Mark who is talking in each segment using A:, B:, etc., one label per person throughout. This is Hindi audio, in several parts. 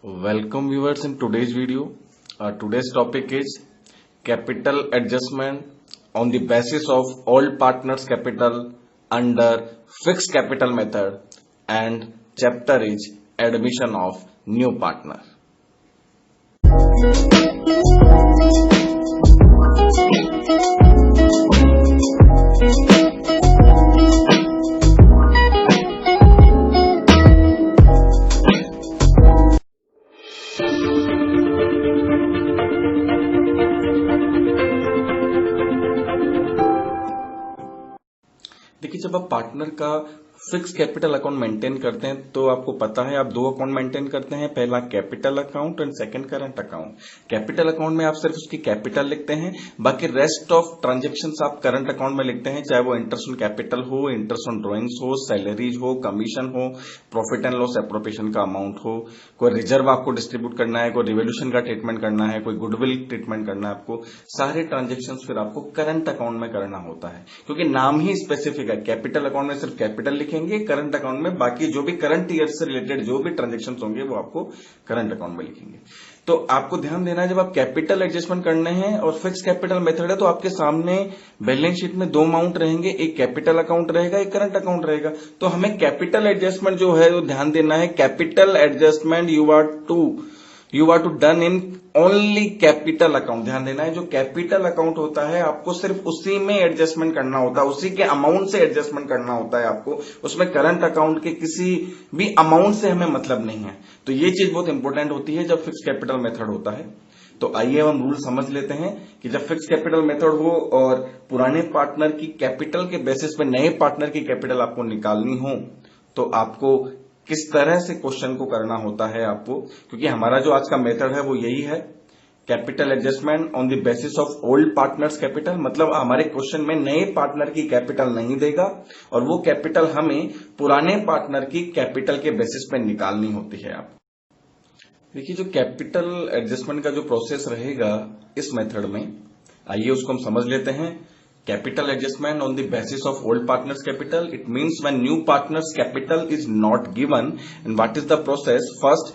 A: Welcome viewers in today's video. Today's topic is capital adjustment on the basis of all partners capital under fixed capital method, and chapter is admission of new partner. देखिए, जब आप पार्टनर का फिक्स कैपिटल अकाउंट मेंटेन करते हैं तो आपको पता है आप दो अकाउंट मेंटेन करते हैं, पहला capital account and second current account. Capital account में आप सिर्फ उसकी कैपिटल लिखते हैं, बाकी रेस्ट ऑफ ट्रांजेक्शन्स आप करंट अकाउंट में लिखते हैं, चाहे वो इंटरेस्ट ऑन कैपिटल हो, इंटरेस्ट ऑन ड्रॉइंग्स हो, सैलरीज हो, कमीशन हो, प्रॉफिट एंड लॉस एप्रोप्रिएशन का अमाउंट हो, कोई रिजर्व आपको डिस्ट्रीब्यूट करना है, कोई रिवोल्यूशन का ट्रीटमेंट करना है, कोई गुडविल ट्रीटमेंट करना है, आपको सारे ट्रांजेक्शन फिर आपको करंट अकाउंट में करना होता है, क्योंकि नाम ही स्पेसिफिक है। कैपिटल अकाउंट में सिर्फ कैपिटल लिखेंगे, करंट अकाउंट में बाकी जो भी करंट ईयर से रिलेटेड जो भी ट्रांजेक्शन होंगे वो आपको करंट अकाउंट में लिखेंगे। तो आपको ध्यान देना है, जब आप कैपिटल एडजस्टमेंट करने हैं और फिक्स कैपिटल मेथड है तो आपके सामने बैलेंस शीट में दो अमाउंट रहेंगे, एक कैपिटल अकाउंट रहेगा, एक करंट अकाउंट रहेगा। तो हमें कैपिटल एडजस्टमेंट जो है वो ध्यान देना है, capital adjustment you are to done in only capital account. ध्यान देना है, जो कैपिटल अकाउंट होता है आपको सिर्फ उसी में एडजस्टमेंट करना होता है, उसी के अमाउंट से एडजस्टमेंट करना होता है आपको, उसमें करंट अकाउंट के किसी भी अमाउंट से हमें मतलब नहीं है। तो ये चीज बहुत इंपॉर्टेंट होती है जब फिक्स कैपिटल मेथड होता है। तो आइए हम रूल समझ लेते हैं कि जब फिक्स कैपिटल मेथड हो और पुराने पार्टनर की कैपिटल के बेसिस पे नए पार्टनर की कैपिटल आपको निकालनी हो तो आपको किस तरह से क्वेश्चन को करना होता है आपको, क्योंकि हमारा जो आज का मेथड है वो यही है, capital adjustment on the basis of old partners capital. मतलब हमारे क्वेश्चन में नए पार्टनर की कैपिटल नहीं देगा और वो कैपिटल हमें पुराने पार्टनर की कैपिटल के बेसिस पे निकालनी होती है। आप देखिए, जो कैपिटल एडजस्टमेंट का जो प्रोसेस रहेगा इस मेथड में, आइए उसको हम समझ लेते हैं। Capital adjustment on the basis of old partners capital, it means when new partners capital is not given, and what is the process? First,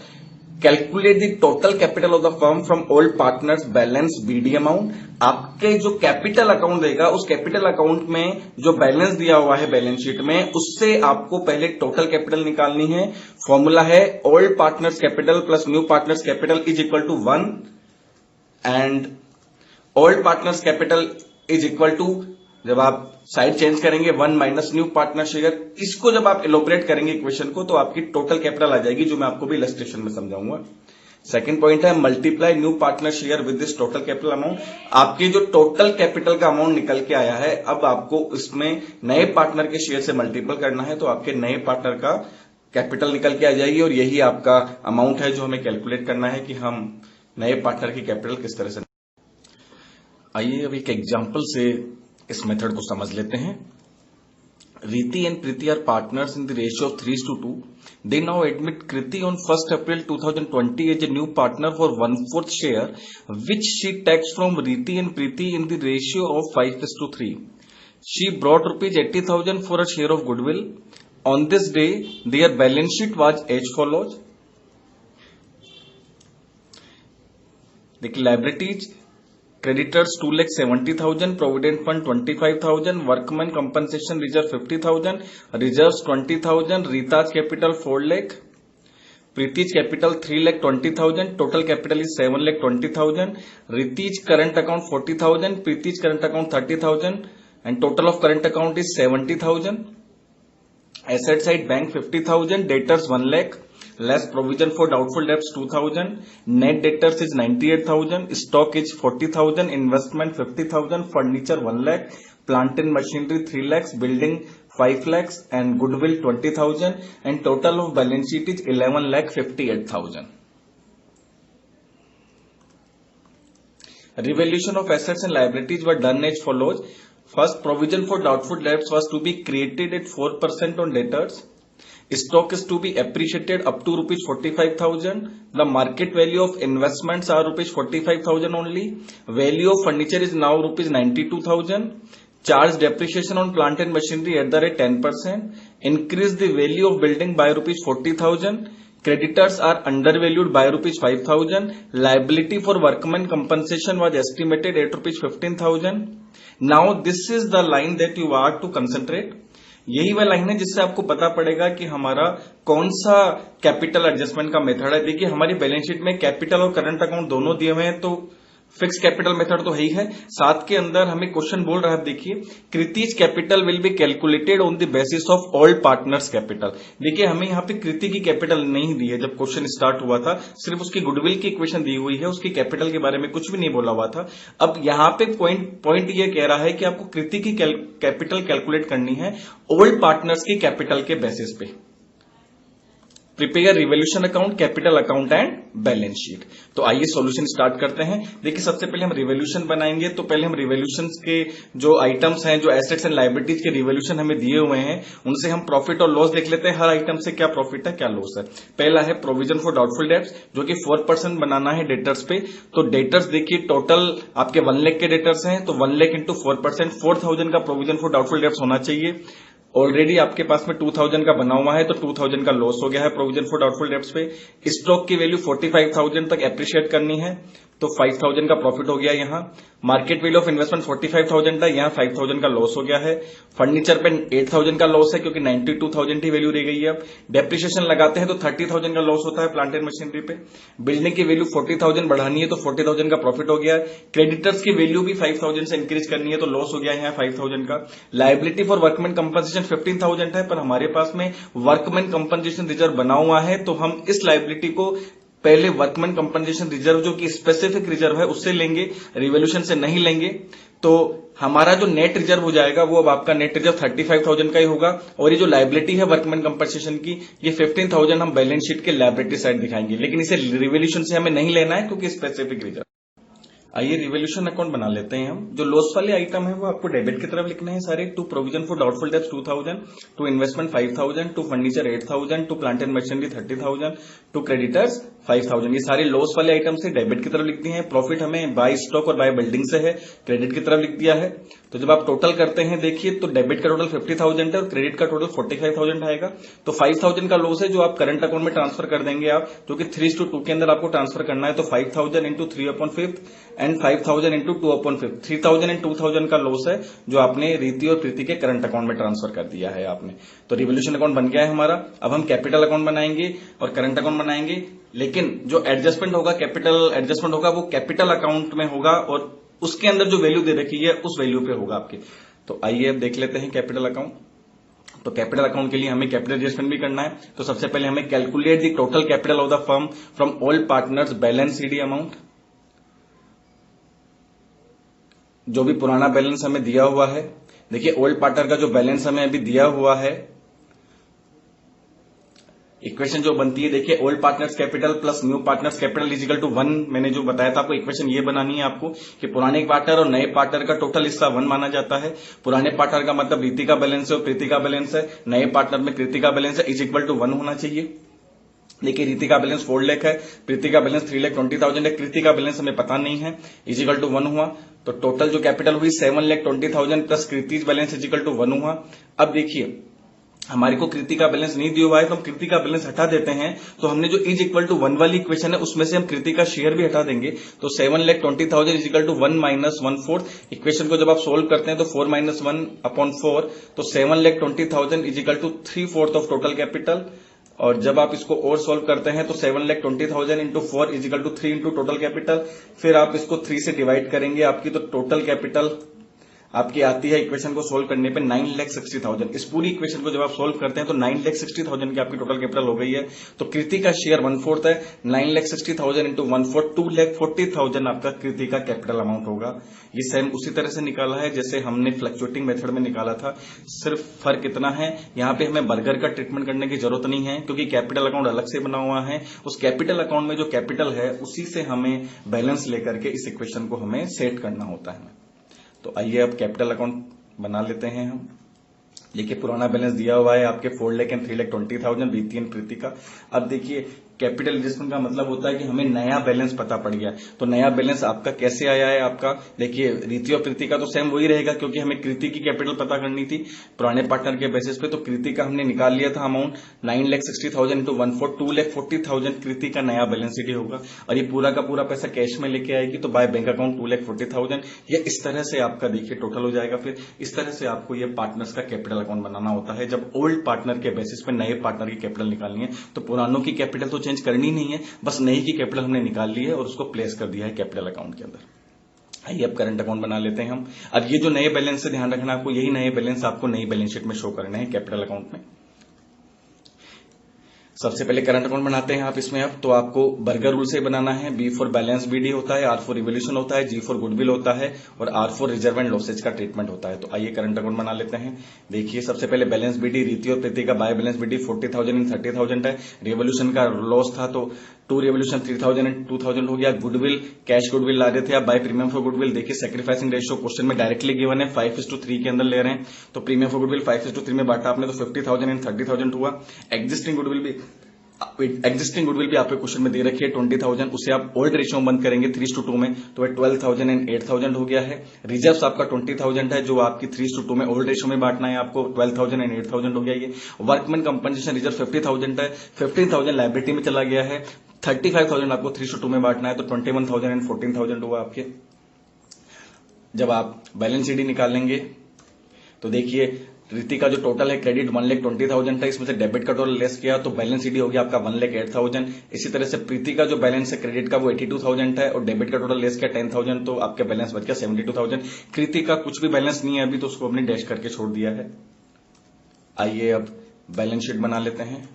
A: calculate the total capital of the firm from old partners balance BD amount। आपके जो कैपिटल अकाउंट देगा उस कैपिटल अकाउंट में जो बैलेंस दिया हुआ है बैलेंस शीट में, उससे आपको पहले टोटल कैपिटल निकालनी है। फॉर्मूला है old partners capital plus new partners capital is equal to 1 एंड old partners capital is equal to, जब आप साइड चेंज करेंगे 1 माइनस न्यू पार्टनर शेयर, इसको जब आप इलोबरेट करेंगे इक्वेशन को तो आपकी टोटल कैपिटल आ जाएगी, जो मैं आपको भी इलस्ट्रेशन में समझाऊंगा। सेकंड पॉइंट है multiply new partner share with this total capital amount. आपकी जो टोटल कैपिटल का अमाउंट निकल के आया है, अब आपको इसमें नए पार्टनर के शेयर से मल्टीपल करना है, तो आपके नए पार्टनर का कैपिटल निकल के आ जाएगी और यही आपका अमाउंट है जो हमें कैलकुलेट करना है कि हम नए पार्टनर की कैपिटल किस तरह से। आइए अब एक एग्जाम्पल से इस मेथड को समझ लेते हैं। Riti and Priti are partners in the ratio of 3:2. They now admit Kriti on 1st April 2020 as a new partner for 1/4 share, which she takes from Riti and Priti in the ratio of 5:3. She brought rupees 80,000 for a share of goodwill. On this day, their balance sheet was as follows. The liabilities: creditors 2,70,000, provident fund 25,000, workman compensation reserve 50,000, reserves 20,000, Rita's capital 4 lakh, Preeti's capital 3,20,000, total capital is 7,20,000, Riti's current account 40,000, Preeti's current account 30,000, and total of current account is 70,000. Asset side bank 50,000, debtors 1 lakh. Less provision for doubtful debts 2,000, net debtors is 98,000, stock is 40,000, investment 50,000, furniture 1 lakh, plant and machinery 3 lakhs, building 5 lakhs, and goodwill 20,000, and total of balance sheet is 11,58,000. Revaluation of assets and liabilities were done as follows. First, provision for doubtful debts was to be created at 4% on debtors. Stock is to be appreciated up to rupees 45,000. The market value of investments are rupees 45,000 only. Value of furniture is now rupees 92,000. Charge depreciation on plant and machinery at the rate 10%. Increase the value of building by rupees 40,000. Creditors are undervalued by ₹5,000. Liability for workman compensation was estimated at ₹15,000. Now this is the line that you are to concentrate. यही वह लाइन है जिससे आपको पता पड़ेगा कि हमारा कौन सा कैपिटल एडजस्टमेंट का मेथड है। देखिए हमारी बैलेंस शीट में कैपिटल और करंट अकाउंट दोनों दिए हुए हैं, तो फिक्स कैपिटल मेथड तो है ही है। साथ के अंदर हमें क्वेश्चन बोल रहा है, देखिए कृतिज capital will be calculated on the basis of all partners capital. देखिए हमें यहाँ पे कृति की कैपिटल नहीं दी है, जब क्वेश्चन स्टार्ट हुआ था सिर्फ उसकी गुडविल की इक्वेशन दी हुई है, उसकी कैपिटल के बारे में कुछ भी नहीं बोला हुआ था। अब यहाँ पे पॉइंट ये कह रहा है कि आपको कृति की कैपिटल कैलकुलेट करनी है ओल्ड पार्टनर्स की कैपिटल के बेसिस पे। Prepare revolution account, capital account and balance sheet. तो आइए सॉल्यूशन स्टार्ट करते हैं। देखिए सबसे पहले हम रिवोल्यूशन बनाएंगे, तो पहले हम रिवोल्यूशन के जो आइटम्स हैं, जो एसेट्स एंड लायबिलिटीज के रिवोल्यूशन हमें दिए हुए हैं, उनसे हम प्रॉफिट और लॉस देख लेते हैं। हर आइटम से क्या प्रॉफिट है क्या लॉस है। पहला है प्रोविजन फॉर डाउटफुल डेट्स, जो कि 4% बनाना है डेटर्स पे। तो डेटर्स देखिए टोटल आपके 1 लाख के डेटर्स हैं, तो 1 लाख इंटू 4%, 4,000 का प्रोविजन फॉर डाउटफुल डेट्स होना चाहिए। ऑलरेडी आपके पास में 2,000 का बना हुआ है, तो 2,000 का लॉस हो गया है प्रोविजन फॉर डाउटफुल डेट्स पे। स्टॉक की वैल्यू 45,000 तक एप्रिशिएट करनी है, तो 5,000 का प्रॉफिट हो गया यहाँ। मार्केट वैल्यू ऑफ इन्वेस्टमेंट 45,000 था, यहाँ 5,000 का लॉस हो गया है। फर्नीचर पे 8,000 का लॉस है, क्योंकि 92,000 ही वैल्यू रह गई है। अब डेप्रिसिएशन लगाते हैं तो 30,000 का लॉस होता है प्लांट एंड मशीनरी पे। बिल्डिंग की वैल्यू 40,000 बढ़ानी है, तो 40,000 का प्रॉफिट हो गया है। क्रेडिटर्स की वैल्यू भी 5,000 से इंक्रीज करनी है, तो लॉस हो गया है यहाँ 5,000 का। लायबिलिटी फॉर वर्कमैन कंपनसेशन 15,000 है, पर हमारे पास में वर्कमैन कंपनसेशन रिजर्व बना हुआ है, तो हम इस लायबिलिटी को पहले वर्कमैन कंपनसेशन रिजर्व जो कि स्पेसिफिक रिजर्व है उससे लेंगे, रिवोल्यूशन से नहीं लेंगे। तो हमारा जो नेट रिजर्व हो जाएगा वो अब आपका नेट रिजर्व 35,000 का ही होगा। और ये जो लायबिलिटी है वर्कमैन कंपनसेशन की, ये 15,000 हम बैलेंस शीट के लायबिलिटी साइड दिखाएंगे, लेकिन इसे रिवोल्यूशन से हमें नहीं लेना है क्योंकि स्पेसिफिक रिजर्व। आइए रिवोल्यूशन अकाउंट बना लेते हैं हम। जो लॉस वाले आइटम है वो आपको डेबिट की तरफ लिखना है सारे। To provision for doubtful debts 2,000, to investment 5,000, to furniture 8,000, to plant and machinery 30,000, to creditors 5,000। ये सारे लॉस वाले आइटम से डेबिट की तरफ लिख दिए हैं। प्रॉफिट हमें बाय स्टॉक और बाय बिल्डिंग से है, क्रेडिट की तरफ लिख दिया है। तो जब आप टोटल करते हैं देखिए, तो डेबिट का टोटल 50,000 है और क्रेडिट का टोटल 45,000 आएगा। तो 5,000 का लॉस है जो आप करंट अकाउंट में ट्रांसफर कर देंगे आप, जो कि 3:2 के अंदर आपको ट्रांसफर करना है। तो 5,000 इंटू 3/5 एंड 5,000 इंटू 2/5, 3,000 एंड 2,000 का लॉस है जो आपने रीति और प्रीति के करंट अकाउंट में ट्रांसफर कर दिया है आपने। तो रिवोल्यूशन अकाउंट बन गया है हमारा। अब हम कैपिटल अकाउंट बनाएंगे और करंट अकाउंट बनाएंगे, लेकिन जो एडजस्टमेंट होगा, कैपिटल एडजस्टमेंट होगा, वो कैपिटल अकाउंट में होगा और उसके अंदर जो वैल्यू दे रखी है उस वैल्यू पे होगा आपके। तो आइए अब देख लेते हैं कैपिटल अकाउंट। तो कैपिटल अकाउंट के लिए हमें कैपिटल एडजस्टमेंट भी करना है। तो सबसे पहले हमें calculate the total capital of the firm from all partners balance CD amount. जो भी पुराना बैलेंस हमें दिया हुआ है, देखिए ओल्ड पार्टनर का जो बैलेंस हमें अभी दिया हुआ है, इक्वेशन जो बनती है देखिए, old partners capital plus new partners capital is equal to 1। मैंने जो बताया था आपको, इक्वेशन ये बनानी है आपको कि पुराने पार्टनर और नए पार्टनर का टोटल हिस्सा 1 माना जाता है। पुराने पार्टनर का मतलब रीति का बैलेंस है और प्रीति का बैलेंस है, नए पार्टनर में कृति का बैलेंस है, इज इक्वल टू 1 होना चाहिए। देखिए रीति का बैलेंस 4 लाख है, प्रीति का बैलेंस 3,20,000 है, कृति का बैलेंस हमें पता नहीं है, इज इक्वल टू 1 हुआ। तो टोटल जो कैपिटल हुई 7,20,000 plus Kriti balance is equal to 1 हुआ। अब देखिए हमारे को कृति का बैलेंस नहीं दिया हुआ है, तो हम कृति का बैलेंस हटा देते हैं। तो हमने जो इज इक्वल टू 1 वाली इक्वेशन है उसमें से हम कृति का शेयर भी हटा देंगे। तो 7,20,000 is equal to 1 minus 1/4। Equation को जब आप सोल्व करते हैं तो 4 माइनस 1/4, तो 7,20,000 is equal to 3/4 of total capital. और जब आप इसको और सोल्व करते हैं तो 7,20,000 into 4 is equal to 3 into total capital. फिर आप इसको 3 से डिवाइड करेंगे आपकी, तो टोटल कैपिटल आपकी आती है इक्वेशन को सोल्व करने पे 9,60,000। इस पूरी इक्वेशन को जब आप सोल्व करते हैं तो 9,60,000 की आपकी टोटल कैपिटल हो गई है। तो कृति का शेयर 1/4 है, 9,60,000 इंटू 1/4 2,40,000 आपका कृति का कैपिटल अमाउंट होगा। ये सेम उसी तरह से निकाला है जैसे हमने फ्लक्चुएटिंग मेथड में निकाला था, सिर्फ फर्क इतना है यहाँ पे हमें बर्गर का ट्रीटमेंट करने की जरूरत नहीं है, क्योंकि कैपिटल अकाउंट अलग से बना हुआ है। उस कैपिटल अकाउंट में जो कैपिटल है उसी से हमें बैलेंस लेकर के इस इक्वेशन को हमें सेट करना होता है। तो आइए अब कैपिटल अकाउंट बना लेते हैं हम। देखिए पुराना बैलेंस दिया हुआ है आपके 4 लाख एंड 3,20,000 रीति एंड प्रीति का। अब देखिए कैपिटल एडजस्टमेंट का मतलब होता है कि हमें नया बैलेंस पता पड़ गया। तो नया बैलेंस आपका कैसे आया है? आपका देखिए रीति और प्रीति का तो सेम वही रहेगा, क्योंकि हमें कृति की कैपिटल पता करनी थी पुराने पार्टनर के बेसिस पे। तो कृति का हमने निकाल लिया था अमाउंट 9,60,000 इंटू 1/4 2,40,000 कृति का नया बैलेंस शीट होगा। और ये पूरा का पूरा पैसा कैश में लेके आएगी तो बाय बैंक अकाउंट 2,40,000। ये इस तरह से आपका देखिए टोटल हो जाएगा। फिर इस तरह से आपको ये पार्टनर्स का कैपिटल अकाउंट बनाना होता है। जब ओल्ड पार्टनर के बेसिस पे नए पार्टनर की कैपिटल निकालनी है तो पुरानों की कैपिटल तो चेंज करनी नहीं है, बस नई की कैपिटल हमने निकाल ली है और उसको प्लेस कर दिया है कैपिटल अकाउंट के अंदर। आइए अब करंट अकाउंट बना लेते हैं हम। अब ये जो नए बैलेंस से ध्यान रखना, आपको यही नए बैलेंस आपको नई बैलेंस शीट में शो करने हैं कैपिटल अकाउंट में। सबसे पहले करंट अकाउंट बनाते हैं आप इसमें। अब तो आपको बर्गर रूल से बनाना है। बी फॉर बैलेंस बीडी होता है, आर फॉर रिवोल्यूशन होता है, जी फॉर गुडविल होता है और R for reserve and losses का ट्रीटमेंट होता है। तो आइए करंट अकाउंट बना लेते हैं। देखिए सबसे पहले बैलेंस बीडी रीति और प्रीति का बाय बैलेंस बीडी 40,000 इन 30,000 है। रिवोल्यूशन का लॉस था तो 2 रिवोल्यूशन 3,000 एंड 2,000 हो गया। गुडविल कैश गुडविल ला रहे थे आप बाय प्रीमियम फॉर गुडविल। देखिए सेक्रीफाइसिंग रेशियो क्वेश्चन में डायरेक्टली गिवन है 5:3 के अंदर ले रहे हैं। तो प्रीमियम फॉर गुडविल 5:3 में बांटा आपने तो 50,000 एंड 30,000 हुआ। एग्जिस्टिंग गुडविल भी आपके क्वेश्चन में दे रखी है 20,000, उसे आप ओल्ड रेशियो बंद करेंगे 3:2 में तो 12,000 एंड 8,000 हो गया है। रिजर्व्स आपका 20,000 है जो आपकी 3:2 में ओल्ड रेशियो में बांटना है आपको, 12,000 एंड 8,000 हो गया ये। वर्कमैन कंपनसेशन रिजर्व 50,000 है, 15,000 लाइबिलिटी में चला गया है। 35,000 आपको 3:2 में बांटना है तो 21,000 एंड 14,000 हुआ आपके। जब आप बैलेंस शीट निकालेंगे तो देखिए रीति का जो टोटल है क्रेडिट 1,20,000 था, इसमें से डेबिट का टोटल लेस किया तो बैलेंस शीट हो गया आपका 1,08,000। इसी तरह से प्रीति का जो बैलेंस है क्रेडिट का वो 82,000 है और डेबिट का टोटल लेस किया 10,000 तो आपका बैलेंस बच गया 72,000। कृति का कुछ भी बैलेंस नहीं है अभी तो उसको हमने डैश करके छोड़ दिया है। आइए अब बैलेंस शीट बना लेते हैं।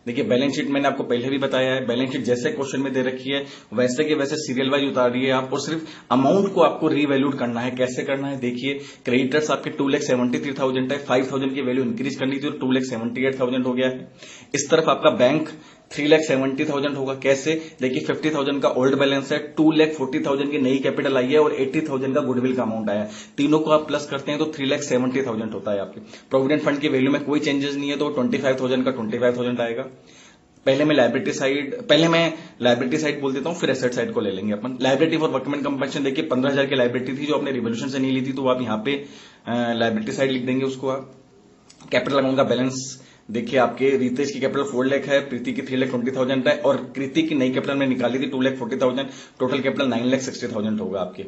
A: देखिए बैलेंस शीट मैंने आपको पहले भी बताया है, बैलेंस शीट जैसे क्वेश्चन में दे रखी है वैसे के वैसे सीरियल वाइज उतारिए आप और सिर्फ अमाउंट को आपको रीवैल्यूड करना है। कैसे करना है देखिए, क्रेडिटर्स आपके 2,73,000 है, 5,000 की वैल्यू इंक्रीज करनी थी और 2,78,000 हो गया है। इस तरफ आपका बैंक 3,70,000 होगा। कैसे देखिए 50,000 का ओल्ड बैलेंस है, 2,40,000 की नई कैपिटल आई है और 80,000 का गुडविल का अमाउंट आया है। तीनों को आप प्लस करते हैं तो 3,70,000 होता है आपके। प्रोविडेंट फंड की वैल्यू में कोई चेंजेस नहीं है तो 25,000 का 25,000 आएगा। पहले मैं लाइबिलिटी साइड बोल देता हूं फिर एसेट साइड को ले लेंगे अपन। लाइबिलिटी फॉर वर्कमैन कंपनसेशन देखिए 15,000 की लाइबिलिटी थी जो आपने रिवोल्यूशन से नहीं ली थी तो आप यहां पे लाइबिलिटी साइड लिख देंगे उसको आप। कैपिटल अकाउंट का बैलेंस देखिए आपके रितेश की कैपिटल 4 लाख है, प्रीति की 3,20,000 है और कृति की नई कैपिटल में निकाली थी 2,40,000। टोटल कैपिटल 9,60,000 होगा आपके।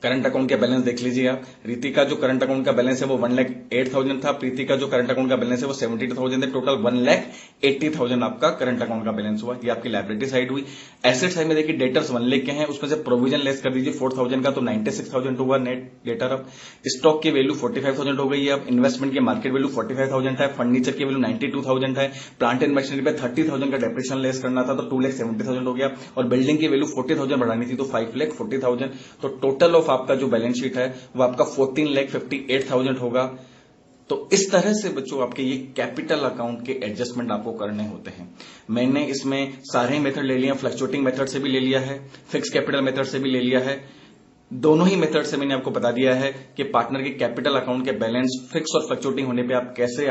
A: करंट अकाउंट का बैलेंस देख लीजिए आप। रीति का जो करंट अकाउंट का बैलेंस है वो 1,08,000 था, प्रीति का जो करंट अकाउंट का बैलेंस है वो 72,000 है। टोटल 1,80,000 आपका करंट अकाउंट का बैलेंस हुआ। ये आपकी लाइबिलिटी साइड हुई। एसेट साइड में देखिए डेटर्स 1 लाख के हैं, उसमें से प्रोविजन लेस कर दीजिए 4,000 का तो 96,000 हुआ नेट डेटर। अब स्टॉक की वैल्यू 45,000 हो गई है। अब इन्वेस्टमेंट की मार्केट वैल्यू 45,000 है, फर्नीचर की वैल्यू 92,000 है, प्लांट एंड मशीनरी पे 30,000 का डेप्रिसिएशन लेस करना था तो 2,70,000 हो गया और बिल्डिंग की वैल्यू 40,000 बढ़ानी थी तो 5,40,000। तो टोटल ऑफ आपका जो बैलेंस शीट है वो आपका 14,58,000 होगा। तो इस तरह से बच्चों आपके ये कैपिटल अकाउंट के एडजस्टमेंट आपको करने होते हैं। मैंने इसमें सारे मेथड ले लिया, फ्लक्चुएटिंग मेथड से भी ले लिया है, फिक्स कैपिटल मेथड से भी ले लिया है। दोनों ही मेथड से मैंने आपको बता दिया है कि पार्टनर के कैपिटल अकाउंट के बैलेंस फिक्स और फ्लक्चुएटिंग होने पे आप कैसे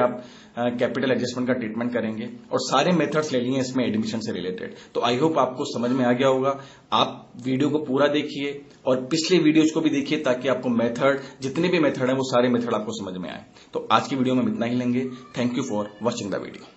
A: कैपिटल एडजस्टमेंट का ट्रीटमेंट करेंगे और सारे मेथड्स ले लिए इसमें एडमिशन से रिलेटेड। तो आई होप आपको समझ में आ गया होगा। आप वीडियो को पूरा देखिए और पिछले वीडियोज को भी देखिए ताकि आपको मेथड जितने भी मेथड है वो सारे मेथड आपको समझ में आए। तो आज की वीडियो में इतना ही लेंगे। Thank you for watching the video.